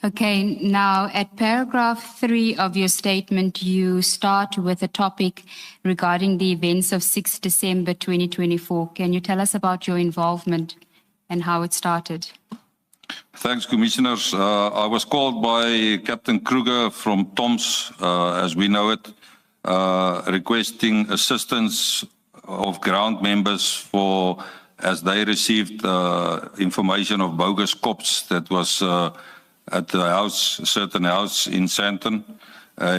Okay, now at paragraph 3 of your statement, you start with a topic regarding the events of 6 December 2024. Can you tell us about your involvement and how it started? Thanks, Commissioners. I was called by Captain Kruger from TOMS, as we know it, requesting assistance of ground members for, as they received information of bogus cops that was at the house, a certain house in Sandton.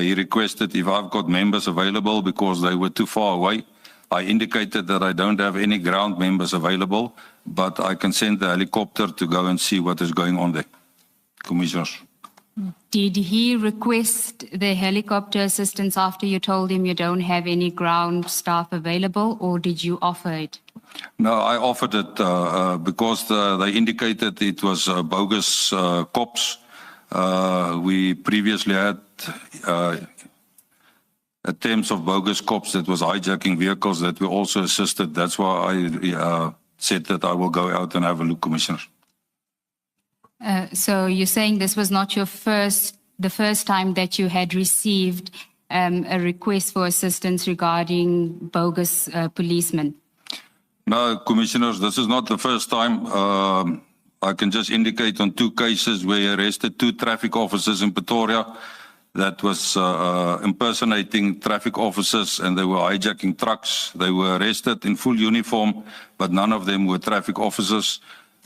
He requested if I've got members available because they were too far away. I indicated that I don't have any ground members available, but I can send the helicopter to go and see what is going on there. Commissioners. Did he request the helicopter assistance after you told him you don't have any ground staff available, or did you offer it? No, I offered it because they indicated it was bogus cops. We previously had attempts of bogus cops that was hijacking vehicles that we also assisted. That's why I said that I will go out and have a look, Commissioners. So you're saying this was not the first time that you had received a request for assistance regarding bogus policemen? No, Commissioners, this is not the first time. I can just indicate on 2 cases where I arrested 2 traffic officers in Pretoria that was impersonating traffic officers, and they were hijacking trucks. They were arrested in full uniform, but none of them were traffic officers.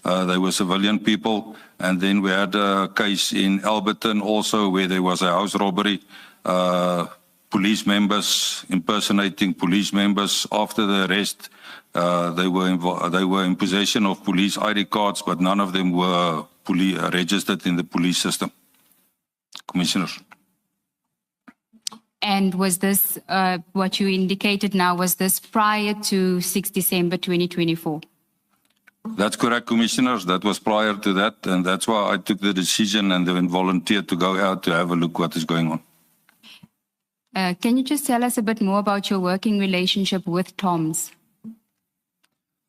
They were civilian people. And then we had a case in Alberton also where there was a house robbery. Police members impersonating police members. After the arrest, they were in possession of police ID cards, but none of them were registered in the police system. Commissioners. And was this, what you indicated now, was this prior to 6 December 2024? That's correct, Commissioners. That was prior to that, and that's why I took the decision and then volunteered to go out to have a look what is going on. Can you just tell us a bit more about your working relationship with TOMS?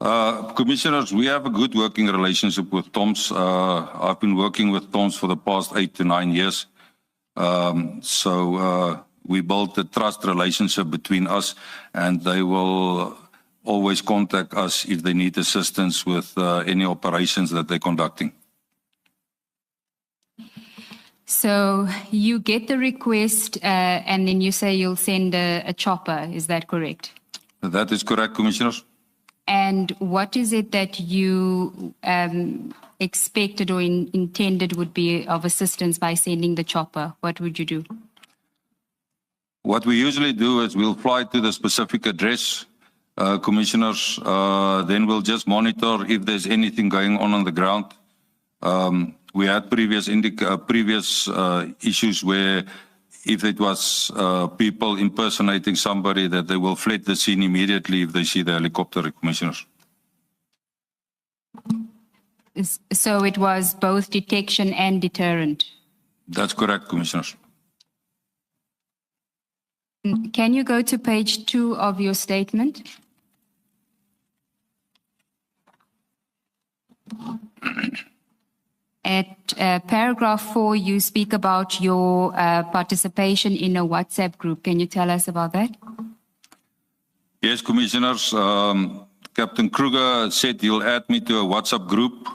Commissioners, we have a good working relationship with TOMS. I've been working with TOMS for the past 8 to 9 years. We built a trust relationship between us, and they will always contact us if they need assistance with any operations that they're conducting. So you get the request and then you say you'll send a chopper, is that correct? That is correct, Commissioners. And what is it that you expected or intended would be of assistance by sending the chopper? What would you do? What we usually do is we'll fly to the specific address, Commissioners, then we'll just monitor if there's anything going on the ground. We had previous issues where if it was people impersonating somebody, that they will fled the scene immediately if they see the helicopter, Commissioners. So it was both detection and deterrent? That's correct, Commissioners. Can you go to page 2 of your statement? At paragraph 4, you speak about your participation in a WhatsApp group. Can you tell us about that? Yes, Commissioners. Captain Kruger said he'll add me to a WhatsApp group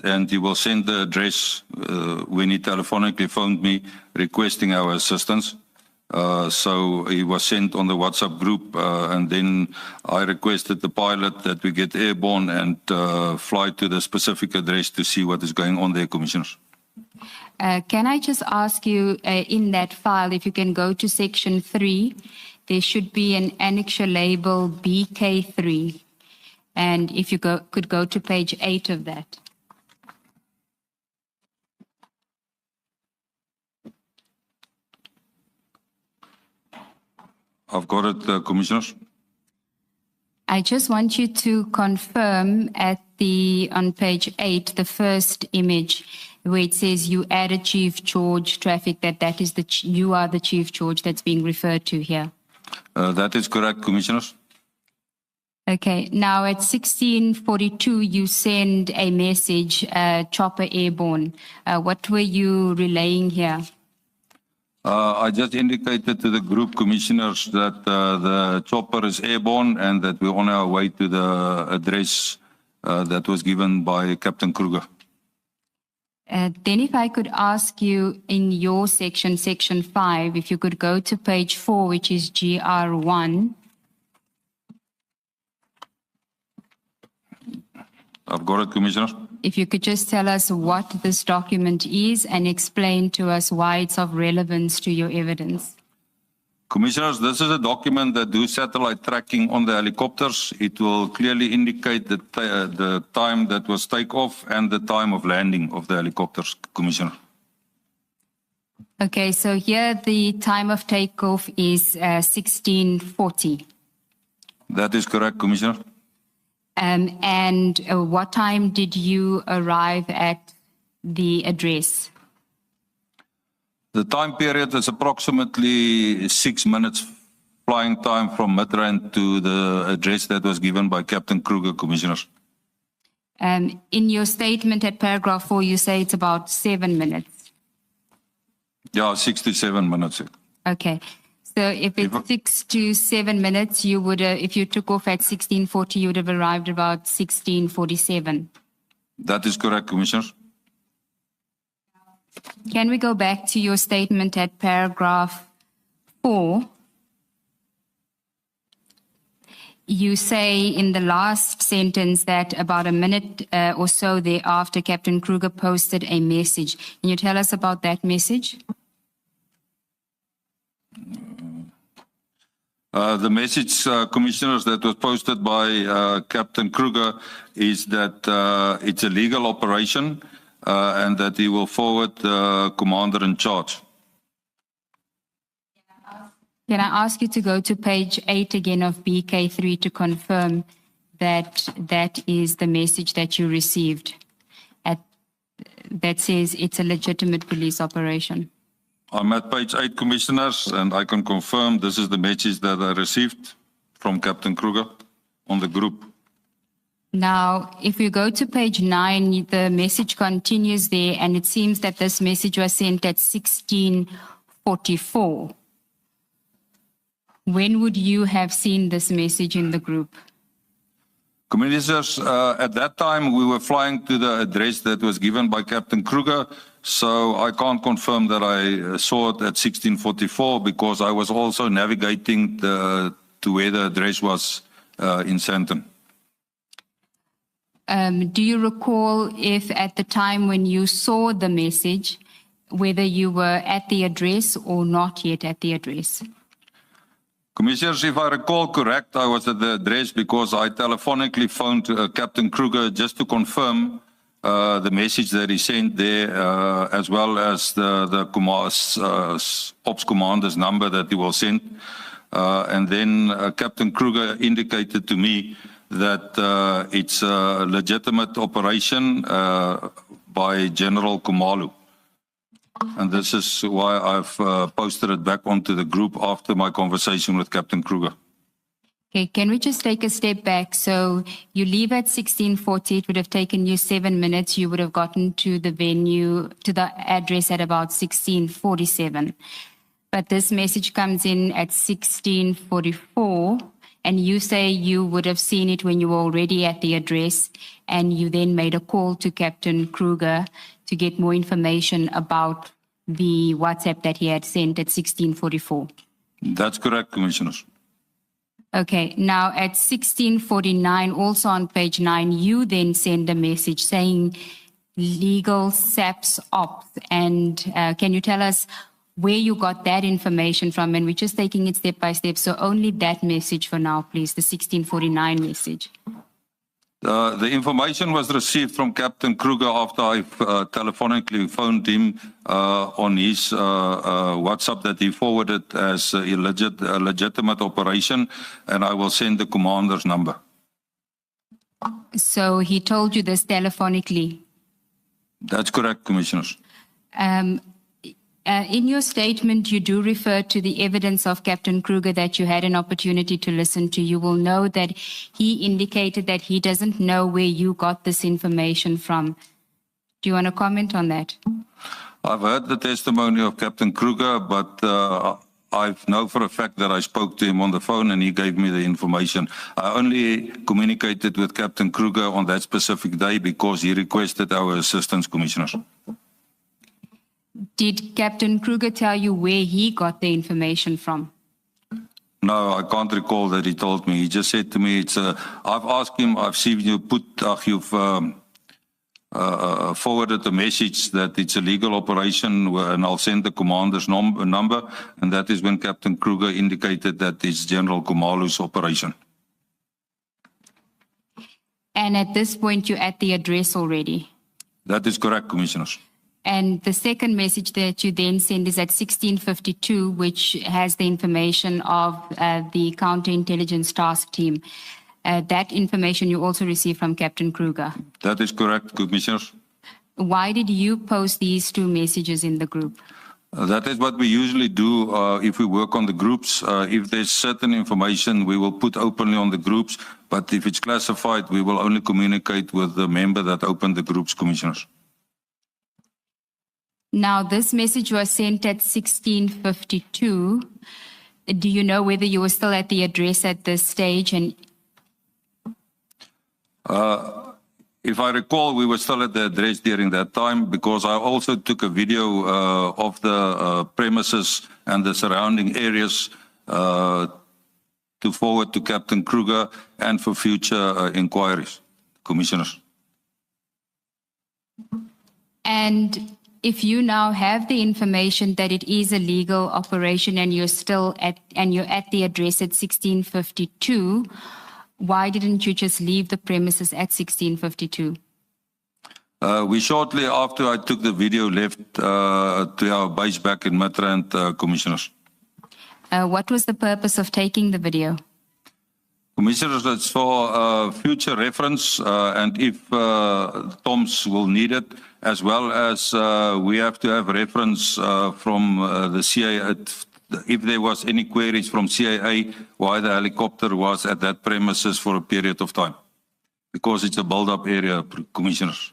and he will send the address when he telephonically phoned me requesting our assistance. So he was sent on the WhatsApp group and then I requested the pilot that we get airborne and fly to the specific address to see what is going on there, Commissioners. Can I just ask you in that file, if you can go to section 3, there should be an annexure label BK3. And if you could go to page 8 of that. I've got it, Commissioners. I just want you to confirm on page 8, the first image, where it says you added Chief George Traffic, that is you are the Chief George that's being referred to here. That is correct, Commissioners. Okay, now at 16:42, you send a message, chopper airborne. What were you relaying here? I just indicated to the group commissioners that the chopper is airborne and that we're on our way to the address that was given by Captain Kruger. Then if I could ask you in your section, section 5, if you could go to page 4, which is GR1. I've got it, Commissioner. If you could just tell us what this document is and explain to us why it's of relevance to your evidence. Commissioners, this is a document that do satellite tracking on the helicopters. It will clearly indicate the time that was takeoff and the time of landing of the helicopters, Commissioner. Okay, so here the time of takeoff is 16:40. That is correct, Commissioner. And what time did you arrive at the address? The time period is approximately 6 minutes flying time from Midrand to the address that was given by Captain Kruger, Commissioners. In your statement at paragraph 4, you say it's about 7 minutes. Yeah, 6 to 7 minutes. Okay. So if it's 6 to 7 minutes, you would, if you took off at 16:40, you would have arrived about 16:47. That is correct, Commissioners. Can we go back to your statement at paragraph 4? You say in the last sentence that about a minute or so thereafter, Captain Kruger posted a message. Can you tell us about that message? The message, Commissioners, that was posted by Captain Kruger is that it's a legal operation and that he will forward the commander in charge. Can I ask you to go to page 8 again of BK3 to confirm that that is the message that you received that says it's a legitimate police operation? I'm at page 8, Commissioners, and I can confirm this is the message that I received from Captain Kruger on the group. Now, if you go to page 9, the message continues there, and it seems that this message was sent at 16:44. When would you have seen this message in the group? Commissioners, at that time we were flying to the address that was given by Captain Kruger, so I can't confirm that I saw it at 16:44 because I was also navigating to where the address was in Sandton. Do you recall if at the time when you saw the message, whether you were at the address or not yet at the address? Commissioners, if I recall correct, I was at the address because I telephonically phoned Captain Kruger just to confirm the message that he sent there, as well as the ops commander's number that he will send. And then Captain Kruger indicated to me that it's a legitimate operation by General Kumalu. And this is why I've posted it back onto the group after my conversation with Captain Kruger. Okay, can we just take a step back? So you leave at 16:40, it would have taken you 7 minutes. You would have gotten to the venue, to the address at about 16:47. But this message comes in at 16:44, and you say you would have seen it when you were already at the address, and you then made a call to Captain Kruger to get more information about the WhatsApp that he had sent at 16:44. That's correct, Commissioners. Okay, now at 16:49, also on page 9, you then send a message saying legal SAPS ops. And can you tell us where you got that information from? And we're just taking it step by step. So only that message for now, please, the 16:49 message. The information was received from Captain Kruger after I telephonically phoned him on his WhatsApp that he forwarded as a legitimate operation, and I will send the commander's number. So he told you this telephonically? That's correct, Commissioners. In your statement, you do refer to the evidence of Captain Kruger that you had an opportunity to listen to. You will know that he indicated that he doesn't know where you got this information from. Do you want to comment on that? I've heard the testimony of Captain Kruger, but I know for a fact that I spoke to him on the phone and he gave me the information. I only communicated with Captain Kruger on that specific day because he requested our assistance, commissioners. Did Captain Kruger tell you where he got the information from? No, I can't recall that he told me. He just said to me, I've asked him, I've seen you you've forwarded a message that it's a legal operation and I'll send the commander's number. And that is when Captain Kruger indicated that it's General Kumalu's operation. And at this point, you're at the address already? That is correct, commissioners. And the second message that you then send is at 16:52, which has the information of the counterintelligence task team. That information you also received from Captain Kruger. That is correct, commissioners. Why did you post these two messages in the group? That is what we usually do if we work on the groups. If there's certain information, we will put openly on the groups. But if it's classified, we will only communicate with the member that opened the groups, commissioners. Now, this message was sent at 16:52. Do you know whether you were still at the address at this stage? And if I recall, we were still at the address during that time because I also took a video of the premises and the surrounding areas to forward to Captain Kruger and for future inquiries, commissioners. And if you now have the information that it is a legal operation and you're at the address at 16:52, why didn't you just leave the premises at 16:52? We shortly after I took the video left to our base back in Midrand, commissioners. What was the purpose of taking the video? Commissioners, it's for future reference and if TOMS will need it, as well as we have to have reference from the CIA, if there was any queries from CIA, why the helicopter was at that premises for a period of time. Because it's a build-up area, commissioners.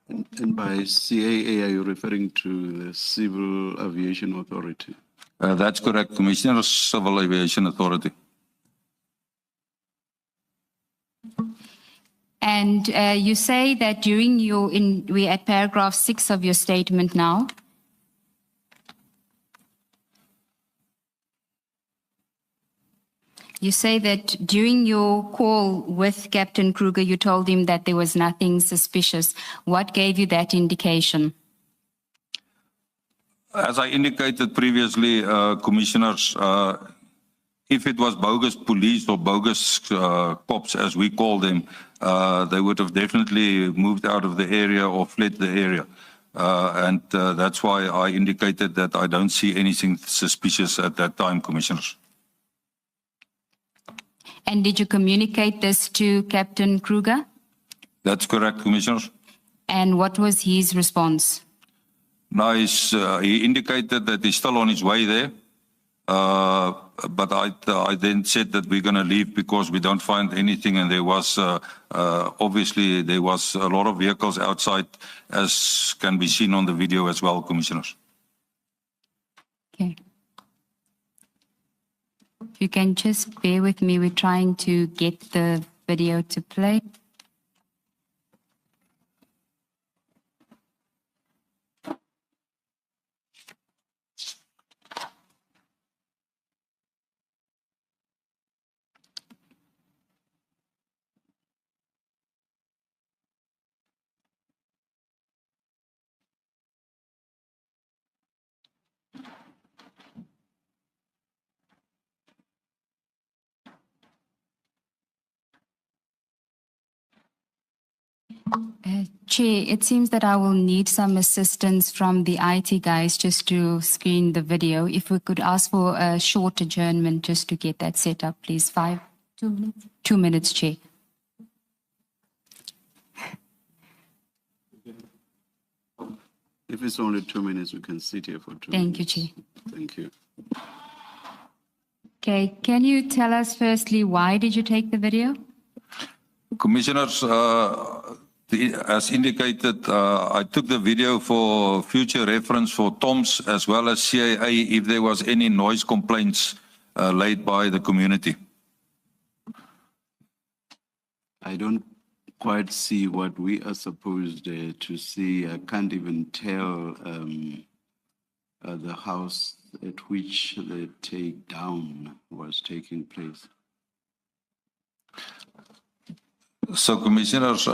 And by CIA, are you referring to the Civil Aviation Authority? That's correct, Commissioner, Civil Aviation Authority. And you say that during we're at paragraph 6 of your statement now. You say that during your call with Captain Kruger, you told him that there was nothing suspicious. What gave you that indication? As I indicated previously, commissioners, if it was bogus police or bogus cops, as we call them, they would have definitely moved out of the area or fled the area. And that's why I indicated that I don't see anything suspicious at that time, commissioners. And did you communicate this to Captain Kruger? That's correct, commissioners. And what was his response? Now, he indicated that he's still on his way there. But I then said that we're going to leave because we don't find anything. And there was, obviously, there was a lot of vehicles outside, as can be seen on the video as well, commissioners. Okay. If you can just bear with me, we're trying to get the video to play. Chair, it seems that I will need some assistance from the IT guys just to screen the video. If we could ask for a short adjournment just to get that set up, please. 2 minutes? 2 minutes, Chair. If it's only 2 minutes, we can sit here for 2 Thank minutes. you, Chair. Thank you. Okay, can you tell us firstly, why did you take the video? Commissioners, as indicated, I took the video for future reference for TOMS as well as CAA if there was any noise complaints laid by the community. I don't quite see what we are supposed to see. I can't even tell the house at which the takedown was taking place. So, Commissioners,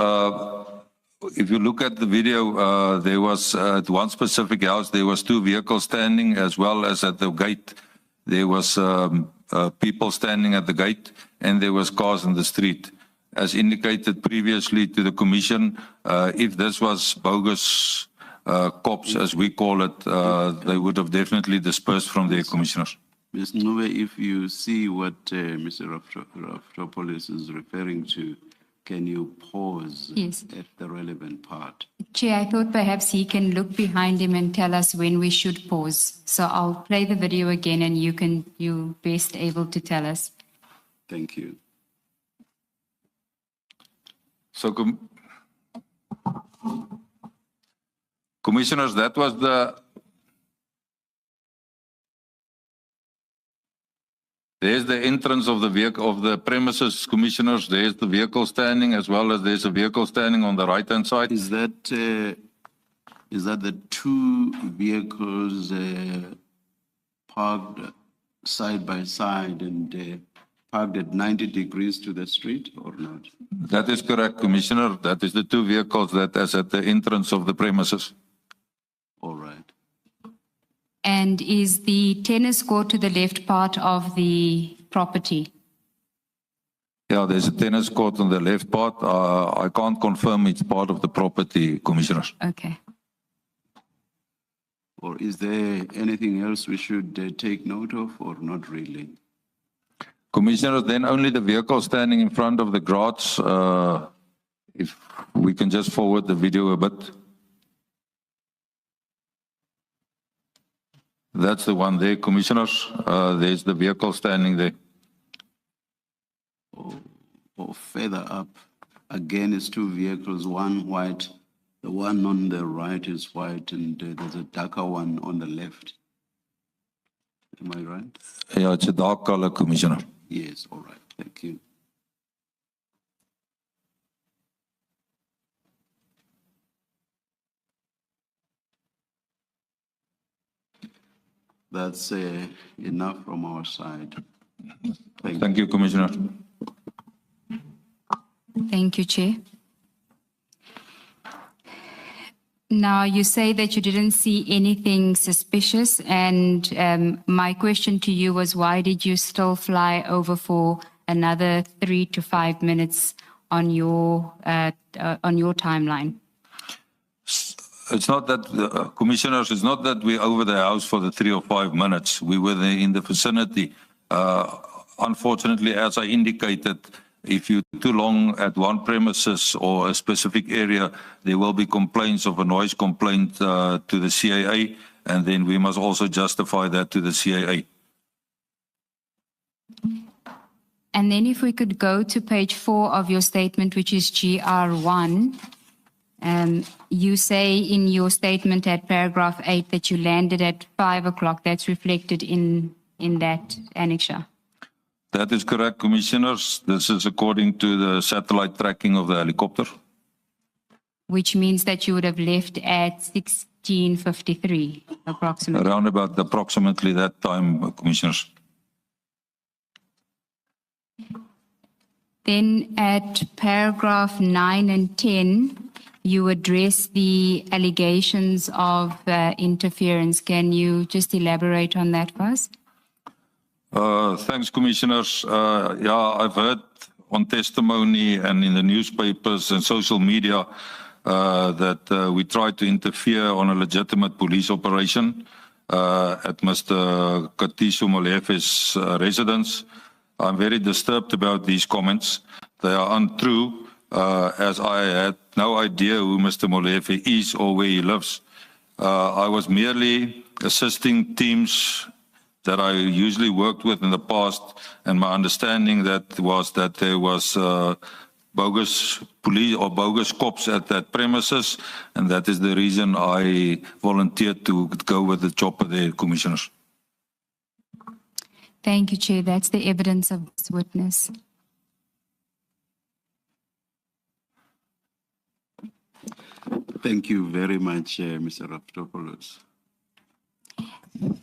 if you look at the video, there was at one specific house, there was 2 vehicles standing, as well as at the gate, there was people standing at the gate, and there was cars in the street. As indicated previously to the Commission, if this was bogus cops, as we call it, they would have definitely dispersed from their, Commissioners. Ms. Nube, if you see what Mr. Raftopoulos is referring to, can you pause Yes. at the relevant part? Chair, I thought perhaps he can look behind him and tell us when we should pause. So I'll play the video again and you best able to tell us. Thank you. So, Commissioners, that was there's the entrance of the vehicle, of the premises, Commissioners. There's the vehicle standing, as well as there's a vehicle standing on the right-hand side. Is that the 2 vehicles parked side by side and parked at 90 degrees to the street or not? That is correct, Commissioner. That is the 2 vehicles that is at the entrance of the premises. All right. And is the tennis court to the left part of the property? Yeah, there's a tennis court on the left part. I can't confirm it's part of the property, Commissioners. Okay. Or is there anything else we should take note of or not really? Commissioners, then only the vehicle standing in front of the garage. If we can just forward the video a bit. That's the one there, Commissioners. There's the vehicle standing there. Or further up, again, it's 2 vehicles, one white. The one on the right is white, and there's a darker one on the left. Am I right? Yeah, it's a dark color, Commissioner. Yes, all right. Thank you. That's enough from our side. Thank you, Commissioner. Thank you, Chair. Now, you say that you didn't see anything suspicious, and my question to you was, why did you still fly over for another 3 to 5 minutes on your timeline? It's not that, Commissioners, it's not that we're over the house for the 3 or 5 minutes. We were there in the vicinity. Unfortunately, as I indicated, if you're too long at one premises or a specific area, there will be complaints of a noise complaint to the CAA, and then we must also justify that to the CAA. And then if we could go to page 4 of your statement, which is GR1, you say in your statement at paragraph 8 that you landed at 5 o'clock. That's reflected in that annexure. That is correct, Commissioners. This is according to the satellite tracking of the helicopter. Which means that you would have left at 16:53, approximately. Around about approximately that time, Commissioners. Then at paragraph 9 and 10, you address the allegations of interference. Can you just elaborate on that for us? Thanks, Commissioners. Yeah, I've heard on testimony and in the newspapers and social media that we tried to interfere on a legitimate police operation at Mr. Katiso Molefe's residence. I'm very disturbed about these comments. They are untrue, as I had no idea who Mr. Molefe is or where he lives. I was merely assisting teams that I usually worked with in the past, and my understanding that was that there was bogus police or bogus cops at that premises, and that is the reason I volunteered to go with the chopper there, Commissioners. Thank you, Chair. That's the evidence of this witness. Thank you very much, Mr. Raftopoulos.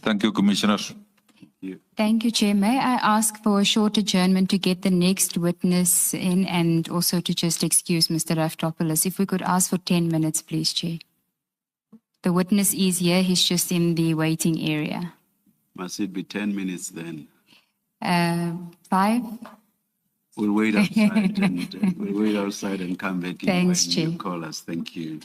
Thank you, Commissioners. Thank you, Chair. May I ask for a short adjournment to get the next witness in and also to just excuse Mr. Raftopoulos? If we could ask for 10 minutes, please, Chair. The witness is here. He's just in the waiting area. Must it be 10 minutes then? 5? We'll wait outside and we'll wait outside and come back in Thanks, when Chair. you call us. Thank you.